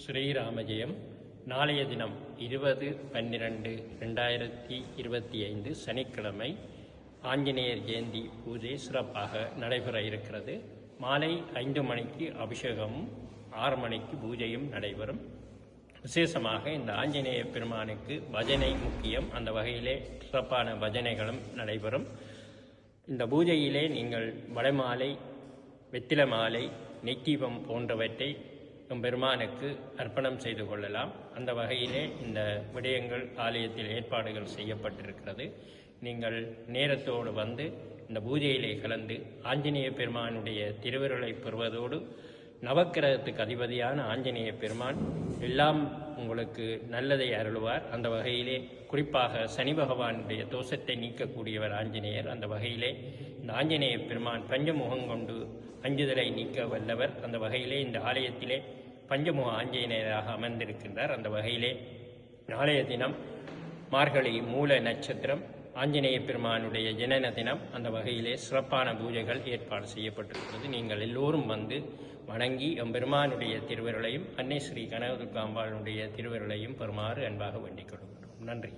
ஸ்ரீராமஜெயம். நாளைய தினம் 20/12/2025 சனிக்கிழமை ஆஞ்சநேயர் ஜெயந்தி பூஜை சிறப்பாக நடைபெற இருக்கிறது. மாலை 5 மணிக்கு அபிஷேகமும் 6 மணிக்கு பூஜையும் நடைபெறும். விசேஷமாக இந்த ஆஞ்சநேய பெருமானுக்கு பஜனை முக்கியம். அந்த வகையிலே சிறப்பான பஜனைகளும் நடைபெறும். இந்த பூஜையிலே நீங்கள் வடமாலை, வெத்தில மாலை, நெய்தீபம் போன்றவற்றை பெருமானுக்கு அர்ப்பணம் செய்து கொள்ளலாம். அந்த வகையிலே இந்த விடயங்கள் ஆலயத்தில் ஏற்பாடுகள் செய்யப்பட்டிருக்கிறது. நீங்கள் நேரத்தோடு வந்து இந்த பூஜையிலே கலந்து ஆஞ்சநேய பெருமானுடைய திருவருளை பெறுவதோடு நவக்கிரகத்துக்கு அதிபதியான ஆஞ்சநேய பெருமான் எல்லாம் உங்களுக்கு நல்லதை அருள்வார். அந்த வகையிலே குறிப்பாக சனி பகவானுடைய தோஷத்தை நீக்கக்கூடியவர் ஆஞ்சநேயர். அந்த வகையிலே இந்த ஆஞ்சநேய பெருமான் பஞ்சமுகம் கொண்டு அஞ்சுதலை நீக்க வல்லவர். அந்த வகையிலே இந்த ஆலயத்திலே பஞ்சமுக ஆஞ்சநேயராக அமர்ந்திருக்கின்றார். அந்த வகையிலே நாளைய தினம் மார்கழி மூல நட்சத்திரம், ஆஞ்சநேய பெருமானுடைய ஜனன தினம். அந்த வகையிலே சிறப்பான பூஜைகள் ஏற்பாடு செய்யப்பட்டிருக்கிறது. நீங்கள் எல்லோரும் வந்து வணங்கி எம்பெருமானுடைய திருவருளையும் அன்னை ஸ்ரீ கனகதுர்காம்பாளுடைய திருவருளையும் பெறுமாறு அன்பாக வேண்டிக் கொள்கிறோம். நன்றி.